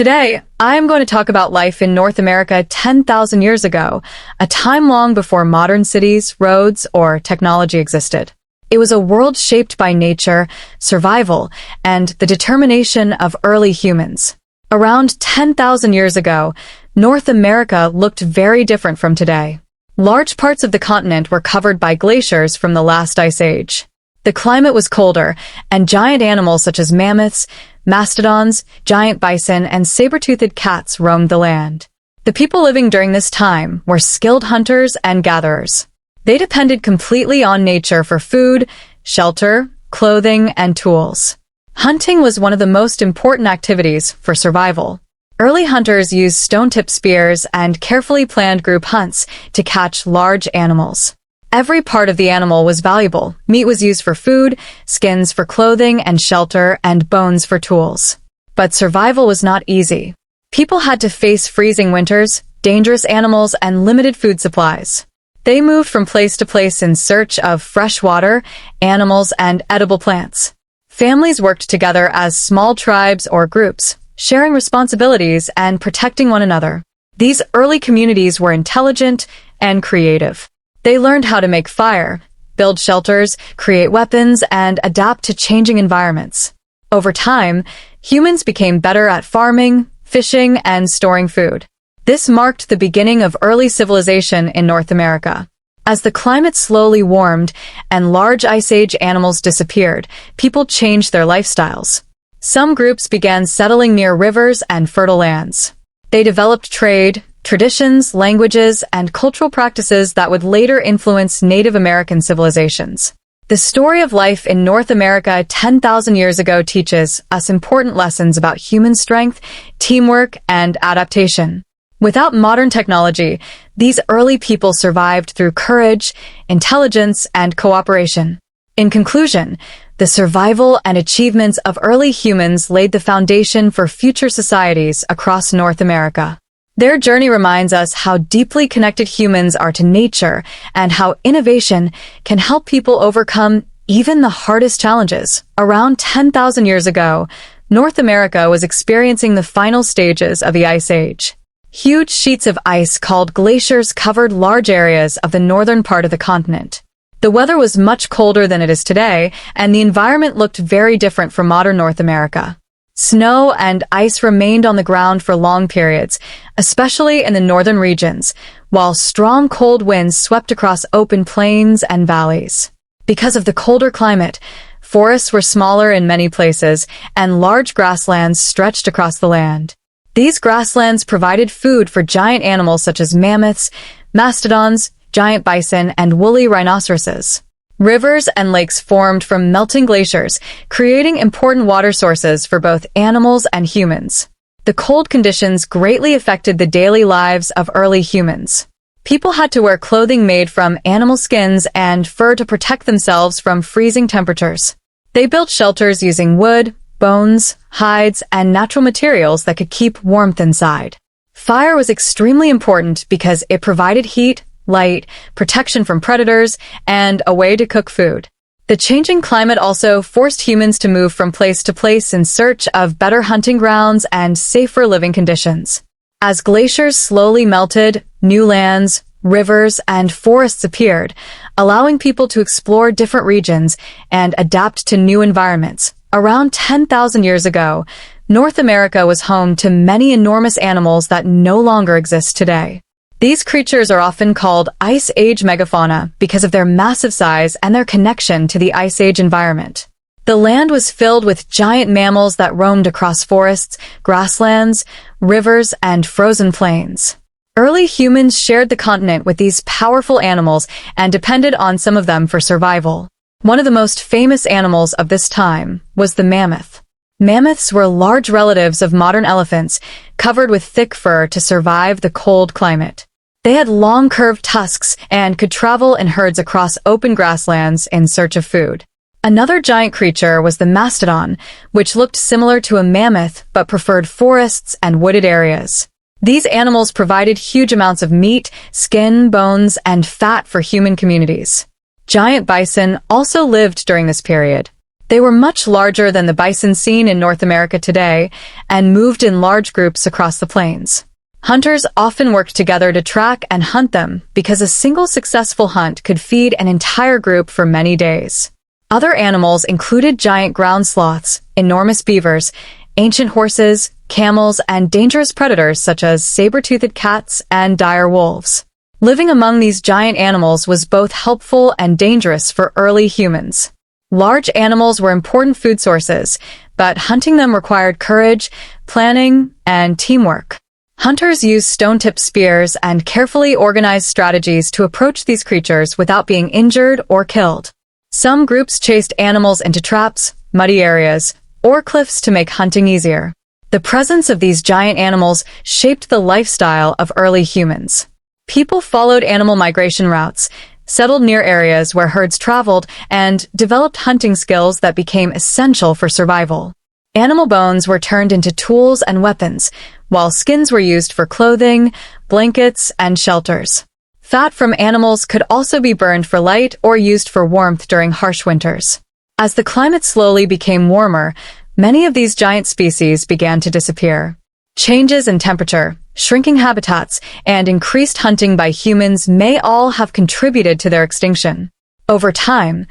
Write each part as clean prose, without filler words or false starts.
Today, I am going to talk about life in North America 10,000 years ago, a time long before modern cities, roads, or technology existed. It was a world shaped by nature, survival, and the determination of early humans. Around 10,000 years ago, North America looked very different from today. Large parts of the continent were covered by glaciers from the last ice age. The climate was colder, and giant animals such as mammoths, mastodons, giant bison, and saber-toothed cats roamed the land. The people living during this time were skilled hunters and gatherers. They depended completely on nature for food, shelter, clothing, and tools. Hunting was one of the most important activities for survival. Early hunters used stone-tipped spears and carefully planned group hunts to catch large animals. Every part of the animal was valuable. Meat was used for food, skins for clothing and shelter, and bones for tools. But survival was not easy. People had to face freezing winters, dangerous animals, and limited food supplies. They moved from place to place in search of fresh water, animals, and edible plants. Families worked together as small tribes or groups, sharing responsibilities and protecting one another. These early communities were intelligent and creative. They learned how to make fire, build shelters, create weapons, and adapt to changing environments. Over time, humans became better at farming, fishing, and storing food. This marked the beginning of early civilization in North America. As the climate slowly warmed and large Ice Age animals disappeared, people changed their lifestyles. Some groups began settling near rivers and fertile lands. They developed trade, traditions, languages, and cultural practices that would later influence Native American civilizations. The story of life in North America 10,000 years ago teaches us important lessons about human strength, teamwork, and adaptation. Without modern technology, these early people survived through courage, intelligence, and cooperation. In conclusion, the survival and achievements of early humans laid the foundation for future societies across North America. Their journey reminds us how deeply connected humans are to nature and how innovation can help people overcome even the hardest challenges. Around 10,000 years ago, North America was experiencing the final stages of the Ice Age. Huge sheets of ice called glaciers covered large areas of the northern part of the continent. The weather was much colder than it is today, and the environment looked very different from modern North America. Snow and ice remained on the ground for long periods, especially in the northern regions, while strong cold winds swept across open plains and valleys. Because of the colder climate, forests were smaller in many places, and large grasslands stretched across the land. These grasslands provided food for giant animals such as mammoths, mastodons, giant bison, and woolly rhinoceroses. Rivers and lakes formed from melting glaciers, creating important water sources for both animals and humans. The cold conditions greatly affected the daily lives of early humans. People had to wear clothing made from animal skins and fur to protect themselves from freezing temperatures. They built shelters using wood, bones, hides, and natural materials that could keep warmth inside. Fire was extremely important because it provided heat, light, protection from predators, and a way to cook food. The changing climate also forced humans to move from place to place in search of better hunting grounds and safer living conditions. As glaciers slowly melted, new lands, rivers, and forests appeared, allowing people to explore different regions and adapt to new environments. Around 10,000 years ago, North America was home to many enormous animals that no longer exist today. These creatures are often called Ice Age megafauna because of their massive size and their connection to the Ice Age environment. The land was filled with giant mammals that roamed across forests, grasslands, rivers, and frozen plains. Early humans shared the continent with these powerful animals and depended on some of them for survival. One of the most famous animals of this time was the mammoth. Mammoths were large relatives of modern elephants, covered with thick fur to survive the cold climate. They had long curved tusks and could travel in herds across open grasslands in search of food. Another giant creature was the mastodon, which looked similar to a mammoth but preferred forests and wooded areas. These animals provided huge amounts of meat, skin, bones, and fat for human communities. Giant bison also lived during this period. They were much larger than the bison seen in North America today and moved in large groups across the plains. Hunters often worked together to track and hunt them because a single successful hunt could feed an entire group for many days. Other animals included giant ground sloths, enormous beavers, ancient horses, camels, and dangerous predators such as saber-toothed cats and dire wolves. Living among these giant animals was both helpful and dangerous for early humans. Large animals were important food sources, but hunting them required courage, planning, and teamwork. Hunters used stone-tipped spears and carefully organized strategies to approach these creatures without being injured or killed. Some groups chased animals into traps, muddy areas, or cliffs to make hunting easier. The presence of these giant animals shaped the lifestyle of early humans. People followed animal migration routes, settled near areas where herds traveled, and developed hunting skills that became essential for survival. Animal bones were turned into tools and weapons, while skins were used for clothing, blankets, and shelters. Fat from animals could also be burned for light or used for warmth during harsh winters. As the climate slowly became warmer, many of these giant species began to disappear. Changes in temperature, shrinking habitats, and increased hunting by humans may all have contributed to their extinction. Over time,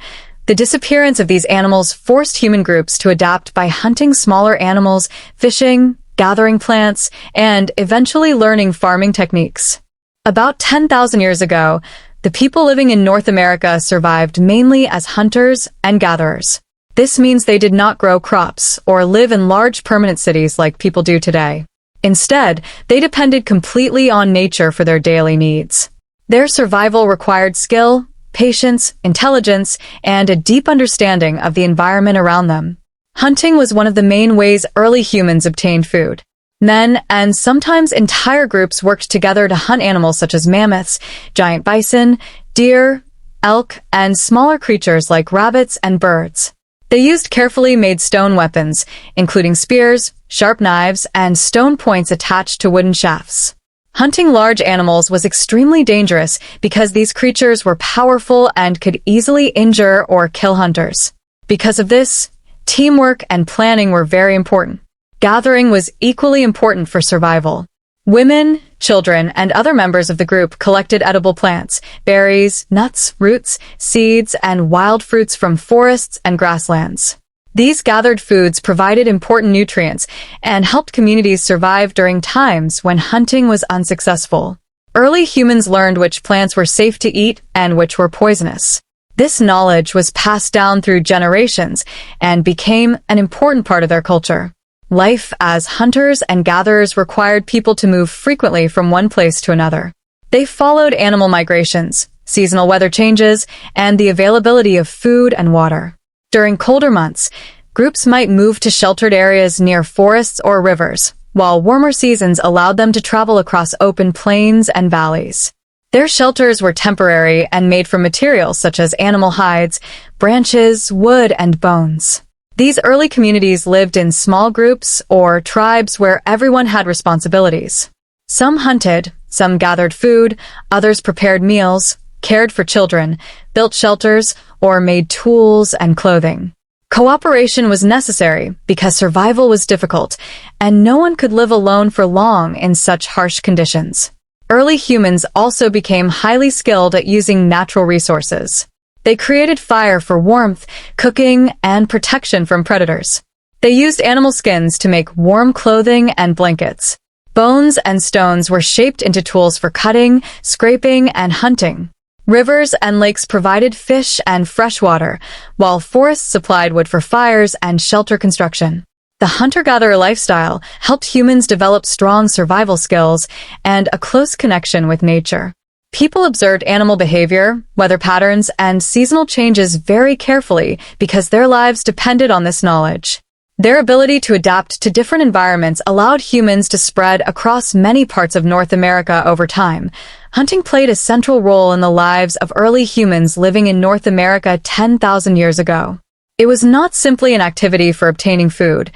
the disappearance of these animals forced human groups to adapt by hunting smaller animals, fishing, gathering plants, and eventually learning farming techniques. About 10,000 years ago, the people living in North America survived mainly as hunters and gatherers. This means they did not grow crops or live in large permanent cities like people do today. Instead, they depended completely on nature for their daily needs. Their survival required skill, patience, intelligence, and a deep understanding of the environment around them. Hunting was one of the main ways early humans obtained food. Men and sometimes entire groups worked together to hunt animals such as mammoths, giant bison, deer, elk, and smaller creatures like rabbits and birds. They used carefully made stone weapons, including spears, sharp knives, and stone points attached to wooden shafts. Hunting large animals was extremely dangerous because these creatures were powerful and could easily injure or kill hunters. Because of this, teamwork and planning were very important. Gathering was equally important for survival. Women, children, and other members of the group collected edible plants, berries, nuts, roots, seeds, and wild fruits from forests and grasslands. These gathered foods provided important nutrients and helped communities survive during times when hunting was unsuccessful. Early humans learned which plants were safe to eat and which were poisonous. This knowledge was passed down through generations and became an important part of their culture. Life as hunters and gatherers required people to move frequently from one place to another. They followed animal migrations, seasonal weather changes, and the availability of food and water. During colder months, groups might move to sheltered areas near forests or rivers, while warmer seasons allowed them to travel across open plains and valleys. Their shelters were temporary and made from materials such as animal hides, branches, wood, and bones. These early communities lived in small groups or tribes where everyone had responsibilities. Some hunted, some gathered food, others prepared meals, cared for children, built shelters, or made tools and clothing. Cooperation was necessary because survival was difficult, and no one could live alone for long in such harsh conditions. Early humans also became highly skilled at using natural resources. They created fire for warmth, cooking, and protection from predators. They used animal skins to make warm clothing and blankets. Bones and stones were shaped into tools for cutting, scraping, and hunting. Rivers and lakes provided fish and fresh water, while forests supplied wood for fires and shelter construction. The hunter-gatherer lifestyle helped humans develop strong survival skills and a close connection with nature. People observed animal behavior, weather patterns, and seasonal changes very carefully because their lives depended on this knowledge. Their ability to adapt to different environments allowed humans to spread across many parts of North America over time. Hunting played a central role in the lives of early humans living in North America 10,000 years ago. It was not simply an activity for obtaining food.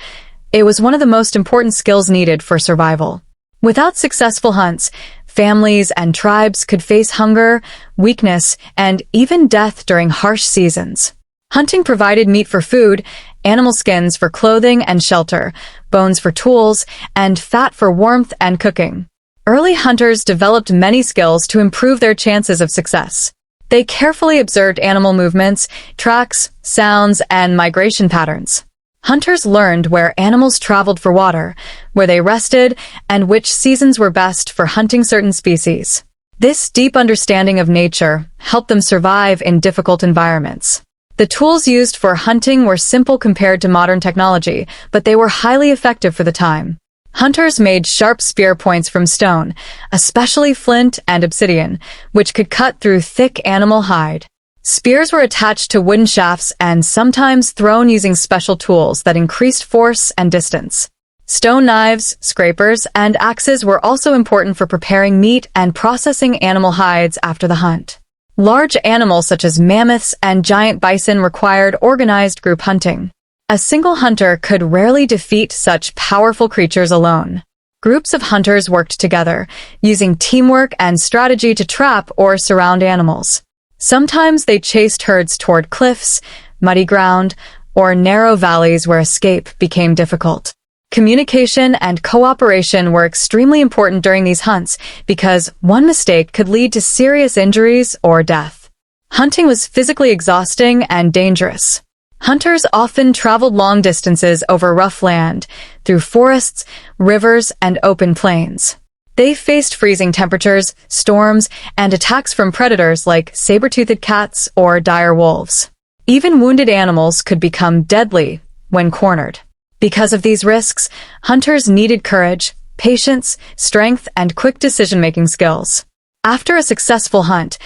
It was one of the most important skills needed for survival. Without successful hunts, families and tribes could face hunger, weakness, and even death during harsh seasons. Hunting provided meat for food, animal skins for clothing and shelter, bones for tools, and fat for warmth and cooking. Early hunters developed many skills to improve their chances of success. They carefully observed animal movements, tracks, sounds, and migration patterns. Hunters learned where animals traveled for water, where they rested, and which seasons were best for hunting certain species. This deep understanding of nature helped them survive in difficult environments. The tools used for hunting were simple compared to modern technology, but they were highly effective for the time. Hunters made sharp spear points from stone, especially flint and obsidian, which could cut through thick animal hide. Spears were attached to wooden shafts and sometimes thrown using special tools that increased force and distance. Stone knives, scrapers, and axes were also important for preparing meat and processing animal hides after the hunt. Large animals such as mammoths and giant bison required organized group hunting. A single hunter could rarely defeat such powerful creatures alone. Groups of hunters worked together, using teamwork and strategy to trap or surround animals. Sometimes they chased herds toward cliffs, muddy ground, or narrow valleys where escape became difficult. Communication and cooperation were extremely important during these hunts because one mistake could lead to serious injuries or death. Hunting was physically exhausting and dangerous. Hunters often traveled long distances over rough land, through forests, rivers, and open plains. They faced freezing temperatures, storms, and attacks from predators like saber-toothed cats or dire wolves. Even wounded animals could become deadly when cornered. Because of these risks, hunters needed courage, patience, strength, and quick decision-making skills. After a successful hunt,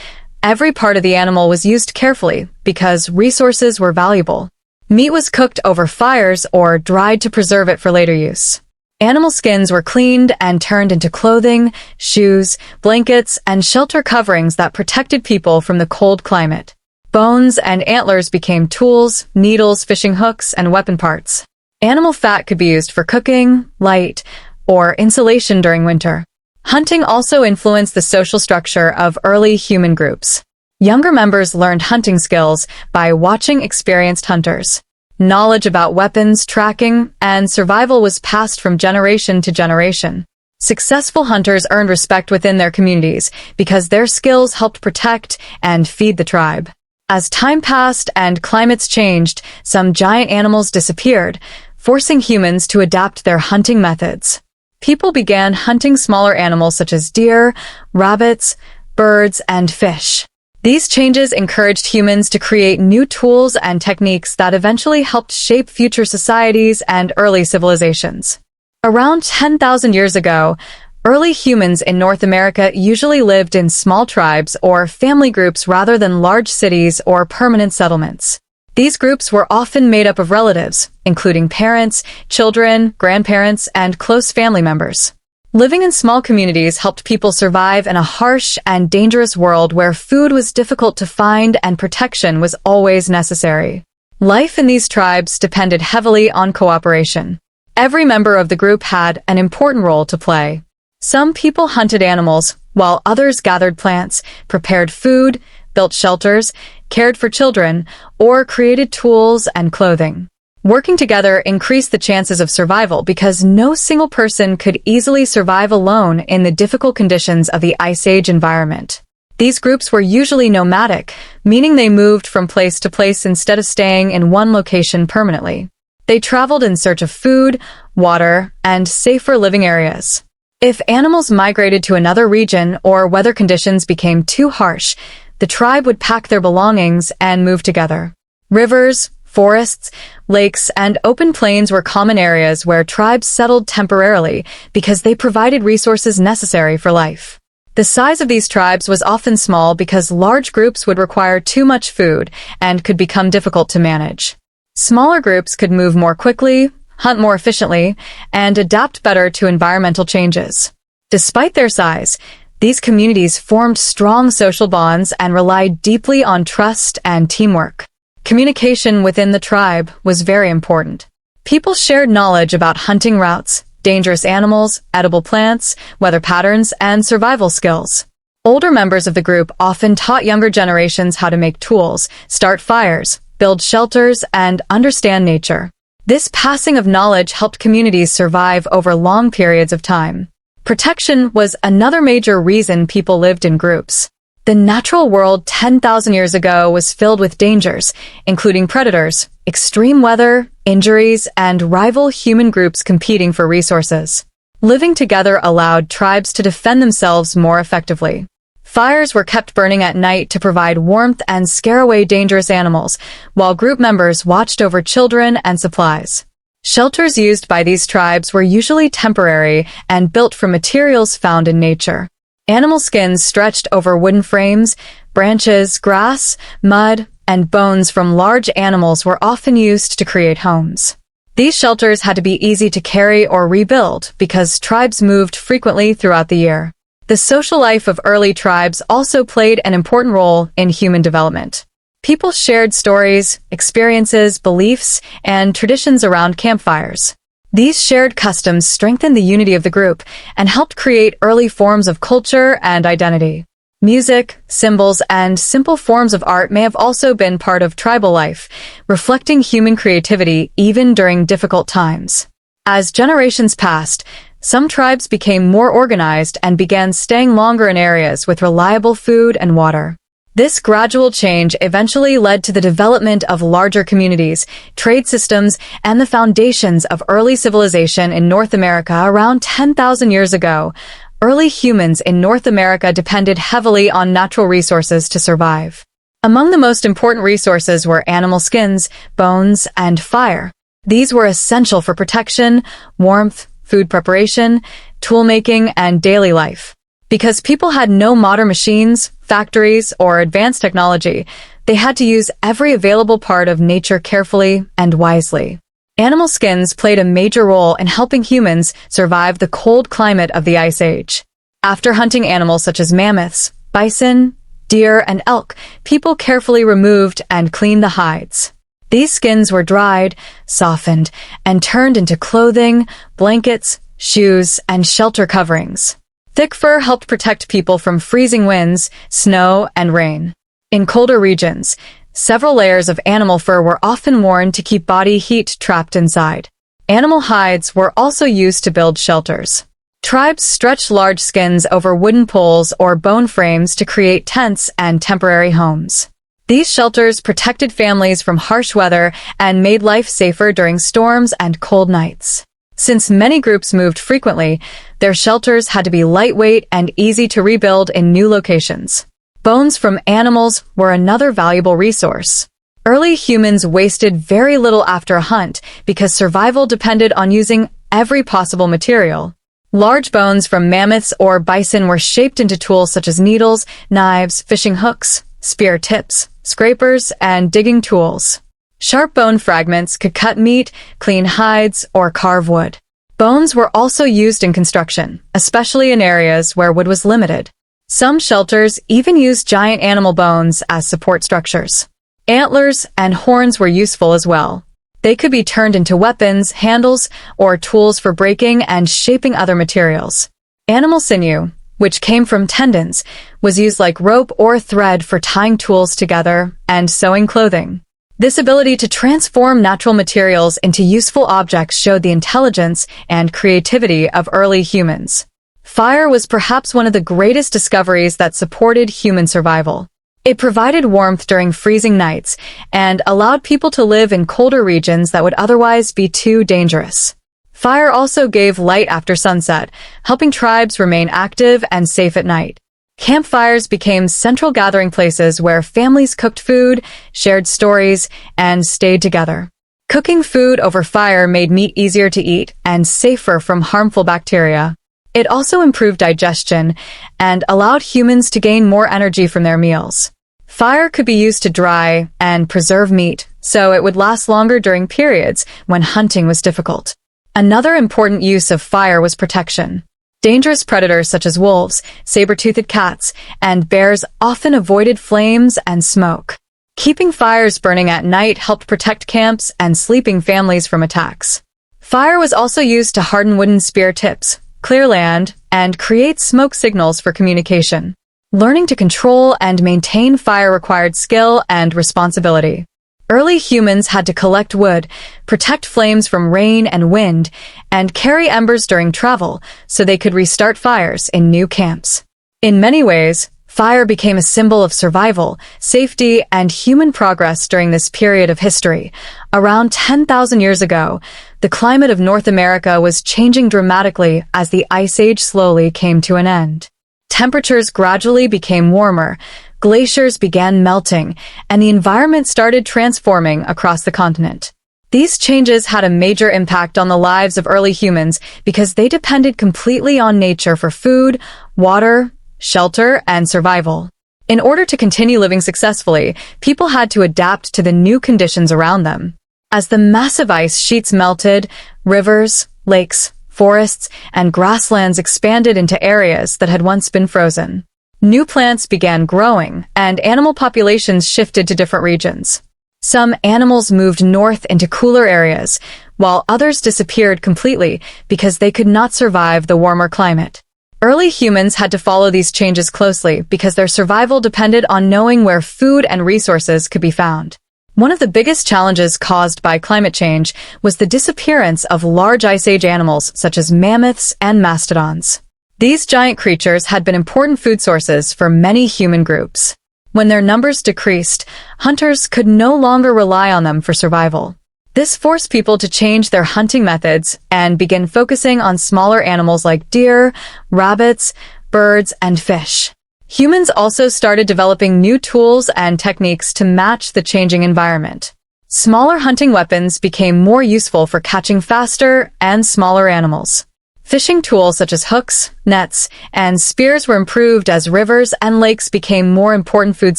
every part of the animal was used carefully because resources were valuable. Meat was cooked over fires or dried to preserve it for later use. Animal skins were cleaned and turned into clothing, shoes, blankets, and shelter coverings that protected people from the cold climate. Bones and antlers became tools, needles, fishing hooks, and weapon parts. Animal fat could be used for cooking, light, or insulation during winter. Hunting also influenced the social structure of early human groups. Younger members learned hunting skills by watching experienced hunters. Knowledge about weapons, tracking, and survival was passed from generation to generation. Successful hunters earned respect within their communities because their skills helped protect and feed the tribe. As time passed and climates changed, some giant animals disappeared, forcing humans to adapt their hunting methods. People began hunting smaller animals such as deer, rabbits, birds, and fish. These changes encouraged humans to create new tools and techniques that eventually helped shape future societies and early civilizations. Around 10,000 years ago, early humans in North America usually lived in small tribes or family groups rather than large cities or permanent settlements. These groups were often made up of relatives, including parents, children, grandparents, and close family members. Living in small communities helped people survive in a harsh and dangerous world where food was difficult to find and protection was always necessary. Life in these tribes depended heavily on cooperation. Every member of the group had an important role to play. Some people hunted animals, while others gathered plants, prepared food, built shelters, cared for children, or created tools and clothing. Working together increased the chances of survival because no single person could easily survive alone in the difficult conditions of the Ice Age environment. These groups were usually nomadic, meaning they moved from place to place instead of staying in one location permanently. They traveled in search of food, water, and safer living areas. If animals migrated to another region or weather conditions became too harsh, the tribe would pack their belongings and move together. Rivers, forests, lakes, and open plains were common areas where tribes settled temporarily because they provided resources necessary for life. The size of these tribes was often small because large groups would require too much food and could become difficult to manage. Smaller groups could move more quickly, hunt more efficiently, and adapt better to environmental changes. Despite their size, these communities formed strong social bonds and relied deeply on trust and teamwork. Communication within the tribe was very important. People shared knowledge about hunting routes, dangerous animals, edible plants, weather patterns, and survival skills. Older members of the group often taught younger generations how to make tools, start fires, build shelters, and understand nature. This passing of knowledge helped communities survive over long periods of time. Protection was another major reason people lived in groups. The natural world 10,000 years ago was filled with dangers, including predators, extreme weather, injuries, and rival human groups competing for resources. Living together allowed tribes to defend themselves more effectively. Fires were kept burning at night to provide warmth and scare away dangerous animals, while group members watched over children and supplies. Shelters used by these tribes were usually temporary and built from materials found in nature. Animal skins stretched over wooden frames, branches, grass, mud, and bones from large animals were often used to create homes. These shelters had to be easy to carry or rebuild because tribes moved frequently throughout the year. The social life of early tribes also played an important role in human development. People shared stories, experiences, beliefs, and traditions around campfires. These shared customs strengthened the unity of the group and helped create early forms of culture and identity. Music, symbols, and simple forms of art may have also been part of tribal life, reflecting human creativity even during difficult times. As generations passed, some tribes became more organized and began staying longer in areas with reliable food and water. This gradual change eventually led to the development of larger communities, trade systems, and the foundations of early civilization in North America around 10,000 years ago. Early humans in North America depended heavily on natural resources to survive. Among the most important resources were animal skins, bones, and fire. These were essential for protection, warmth, food preparation, tool-making, and daily life. Because people had no modern machines, factories, or advanced technology, they had to use every available part of nature carefully and wisely. Animal skins played a major role in helping humans survive the cold climate of the Ice Age. After hunting animals such as mammoths, bison, deer, and elk, people carefully removed and cleaned the hides. These skins were dried, softened, and turned into clothing, blankets, shoes, and shelter coverings. Thick fur helped protect people from freezing winds, snow, and rain. In colder regions, several layers of animal fur were often worn to keep body heat trapped inside. Animal hides were also used to build shelters. Tribes stretched large skins over wooden poles or bone frames to create tents and temporary homes. These shelters protected families from harsh weather and made life safer during storms and cold nights. Since many groups moved frequently, their shelters had to be lightweight and easy to rebuild in new locations. Bones from animals were another valuable resource. Early humans wasted very little after a hunt because survival depended on using every possible material. Large bones from mammoths or bison were shaped into tools such as needles, knives, fishing hooks, spear tips, scrapers, and digging tools. Sharp bone fragments could cut meat, clean hides, or carve wood. Bones were also used in construction, especially in areas where wood was limited. Some shelters even used giant animal bones as support structures. Antlers and horns were useful as well. They could be turned into weapons, handles, or tools for breaking and shaping other materials. Animal sinew, which came from tendons, was used like rope or thread for tying tools together and sewing clothing. This ability to transform natural materials into useful objects showed the intelligence and creativity of early humans. Fire was perhaps one of the greatest discoveries that supported human survival. It provided warmth during freezing nights and allowed people to live in colder regions that would otherwise be too dangerous. Fire also gave light after sunset, helping tribes remain active and safe at night. Campfires became central gathering places where families cooked food, shared stories, and stayed together. Cooking food over fire made meat easier to eat and safer from harmful bacteria. It also improved digestion and allowed humans to gain more energy from their meals. Fire could be used to dry and preserve meat, so it would last longer during periods when hunting was difficult. Another important use of fire was protection. Dangerous predators such as wolves, saber-toothed cats, and bears often avoided flames and smoke. Keeping fires burning at night helped protect camps and sleeping families from attacks. Fire was also used to harden wooden spear tips, clear land, and create smoke signals for communication. Learning to control and maintain fire required skill and responsibility. Early humans had to collect wood, protect flames from rain and wind, and carry embers during travel so they could restart fires in new camps. In many ways, fire became a symbol of survival, safety, and human progress during this period of history. Around 10,000 years ago, the climate of North America was changing dramatically as the Ice Age slowly came to an end. Temperatures gradually became warmer, glaciers began melting, and the environment started transforming across the continent. These changes had a major impact on the lives of early humans because they depended completely on nature for food, water, shelter, and survival. In order to continue living successfully, people had to adapt to the new conditions around them. As the massive ice sheets melted, rivers, lakes, forests, and grasslands expanded into areas that had once been frozen. New plants began growing, and animal populations shifted to different regions. Some animals moved north into cooler areas, while others disappeared completely because they could not survive the warmer climate. Early humans had to follow these changes closely because their survival depended on knowing where food and resources could be found. One of the biggest challenges caused by climate change was the disappearance of large Ice Age animals such as mammoths and mastodons. These giant creatures had been important food sources for many human groups. When their numbers decreased, hunters could no longer rely on them for survival. This forced people to change their hunting methods and begin focusing on smaller animals like deer, rabbits, birds, and fish. Humans also started developing new tools and techniques to match the changing environment. Smaller hunting weapons became more useful for catching faster and smaller animals. Fishing tools such as hooks, nets, and spears were improved as rivers and lakes became more important food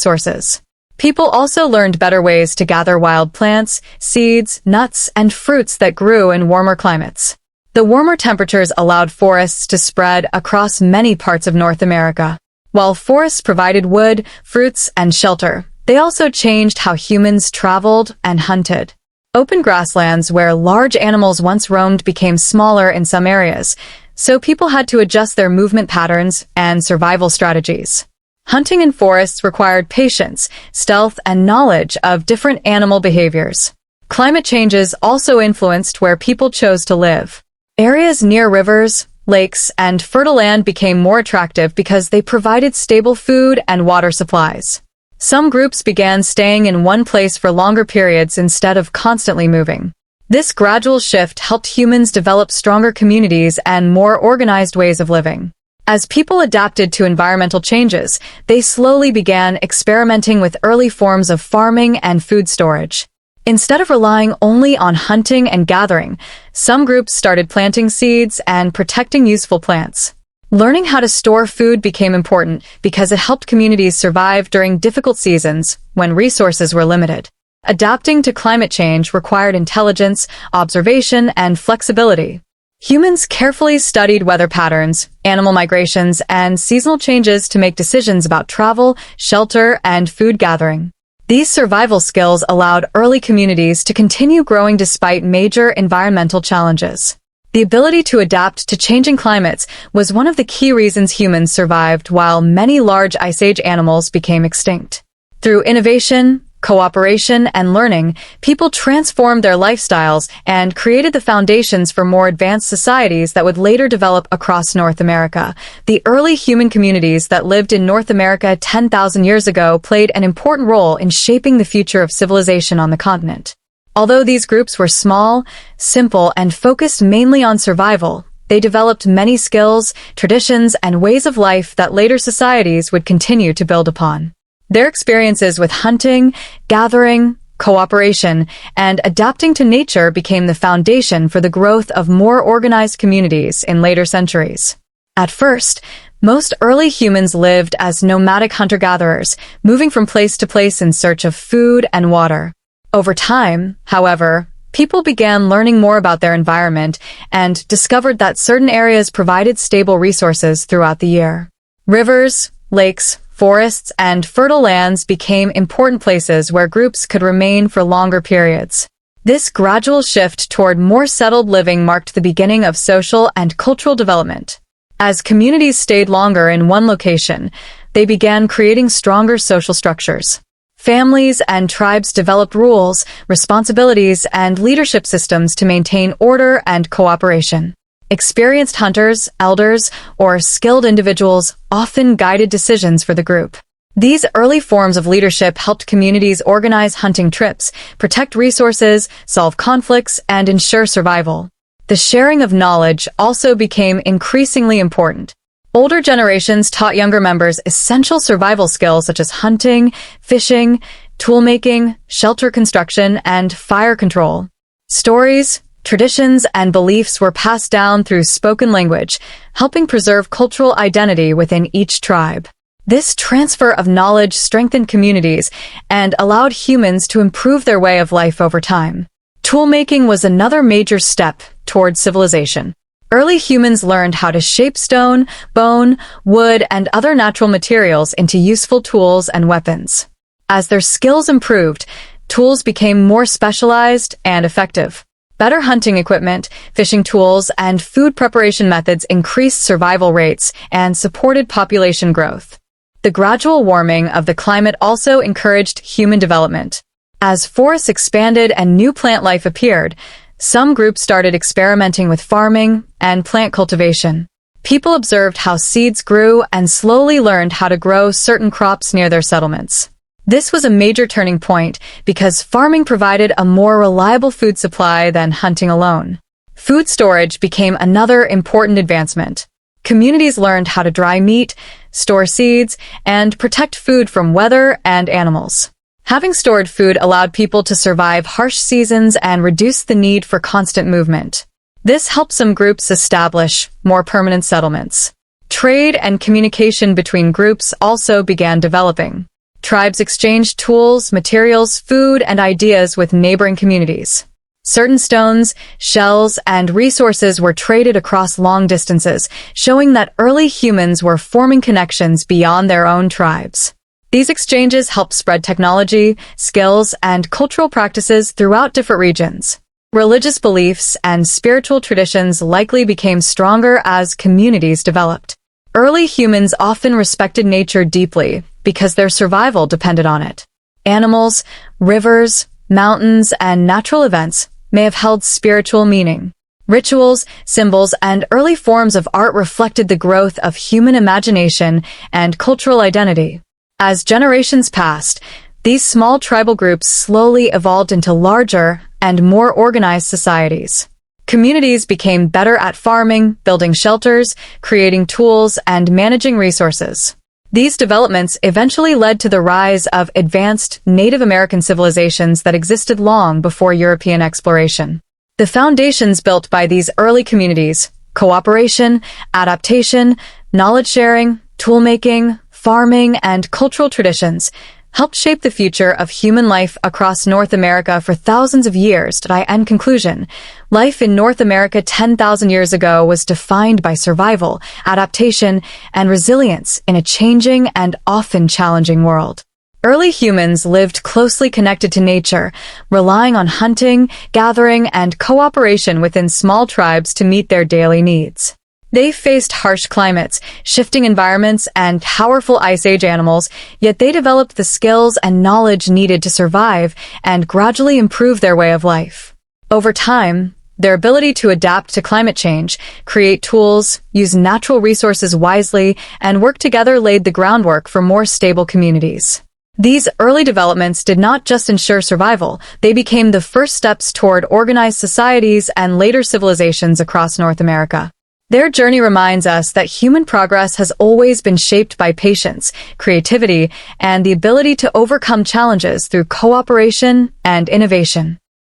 sources. People also learned better ways to gather wild plants, seeds, nuts, and fruits that grew in warmer climates. The warmer temperatures allowed forests to spread across many parts of North America. While forests provided wood, fruits, and shelter, they also changed how humans traveled and hunted. Open grasslands where large animals once roamed became smaller in some areas, so people had to adjust their movement patterns and survival strategies. Hunting in forests required patience, stealth, and knowledge of different animal behaviors. Climate changes also influenced where people chose to live. Areas near rivers, lakes, and fertile land became more attractive because they provided stable food and water supplies. Some groups began staying in one place for longer periods instead of constantly moving. This gradual shift helped humans develop stronger communities and more organized ways of living. As people adapted to environmental changes, they slowly began experimenting with early forms of farming and food storage. Instead of relying only on hunting and gathering, some groups started planting seeds and protecting useful plants. Learning how to store food became important because it helped communities survive during difficult seasons when resources were limited. Adapting to climate change required intelligence, observation, and flexibility. Humans carefully studied weather patterns, animal migrations, and seasonal changes to make decisions about travel, shelter, and food gathering. These survival skills allowed early communities to continue growing despite major environmental challenges. The ability to adapt to changing climates was one of the key reasons humans survived while many large Ice Age animals became extinct. Through innovation, cooperation, and learning, people transformed their lifestyles and created the foundations for more advanced societies that would later develop across North America. The early human communities that lived in North America 10,000 years ago played an important role in shaping the future of civilization on the continent. Although these groups were small, simple, and focused mainly on survival, they developed many skills, traditions, and ways of life that later societies would continue to build upon. Their experiences with hunting, gathering, cooperation, and adapting to nature became the foundation for the growth of more organized communities in later centuries. At first, most early humans lived as nomadic hunter-gatherers, moving from place to place in search of food and water. Over time, however, people began learning more about their environment and discovered that certain areas provided stable resources throughout the year. Rivers, lakes, forests, and fertile lands became important places where groups could remain for longer periods. This gradual shift toward more settled living marked the beginning of social and cultural development. As communities stayed longer in one location, they began creating stronger social structures. Families and tribes developed rules, responsibilities, and leadership systems to maintain order and cooperation. Experienced hunters, elders, or skilled individuals often guided decisions for the group. These early forms of leadership helped communities organize hunting trips, protect resources, solve conflicts, and ensure survival. The sharing of knowledge also became increasingly important. Older generations taught younger members essential survival skills such as hunting, fishing, toolmaking, shelter construction, and fire control. Stories, traditions, and beliefs were passed down through spoken language, helping preserve cultural identity within each tribe. This transfer of knowledge strengthened communities and allowed humans to improve their way of life over time. Toolmaking was another major step towards civilization. Early humans learned how to shape stone, bone, wood, and other natural materials into useful tools and weapons. As their skills improved, tools became more specialized and effective. Better hunting equipment, fishing tools, and food preparation methods increased survival rates and supported population growth. The gradual warming of the climate also encouraged human development. As forests expanded and new plant life appeared, some groups started experimenting with farming and plant cultivation. People observed how seeds grew and slowly learned how to grow certain crops near their settlements. This was a major turning point because farming provided a more reliable food supply than hunting alone. Food storage became another important advancement. Communities learned how to dry meat, store seeds, and protect food from weather and animals. Having stored food allowed people to survive harsh seasons and reduce the need for constant movement. This helped some groups establish more permanent settlements. Trade and communication between groups also began developing. Tribes exchanged tools, materials, food, and ideas with neighboring communities. Certain stones, shells, and resources were traded across long distances, showing that early humans were forming connections beyond their own tribes. These exchanges helped spread technology, skills, and cultural practices throughout different regions. Religious beliefs and spiritual traditions likely became stronger as communities developed. Early humans often respected nature deeply because their survival depended on it. Animals, rivers, mountains, and natural events may have held spiritual meaning. Rituals, symbols, and early forms of art reflected the growth of human imagination and cultural identity. As generations passed, these small tribal groups slowly evolved into larger and more organized societies. Communities became better at farming, building shelters, creating tools, and managing resources. These developments eventually led to the rise of advanced Native American civilizations that existed long before European exploration. The foundations built by these early communities, cooperation, adaptation, knowledge sharing, toolmaking, farming, and cultural traditions, helped shape the future of human life across North America for thousands of years. In conclusion, life in North America 10,000 years ago was defined by survival, adaptation, and resilience in a changing and often challenging world. Early humans lived closely connected to nature, relying on hunting, gathering, and cooperation within small tribes to meet their daily needs. They faced harsh climates, shifting environments, and powerful Ice Age animals, yet they developed the skills and knowledge needed to survive and gradually improve their way of life. Over time, their ability to adapt to climate change, create tools, use natural resources wisely, and work together laid the groundwork for more stable communities. These early developments did not just ensure survival, they became the first steps toward organized societies and later civilizations across North America. Their journey reminds us that human progress has always been shaped by patience, creativity, and the ability to overcome challenges through cooperation and innovation.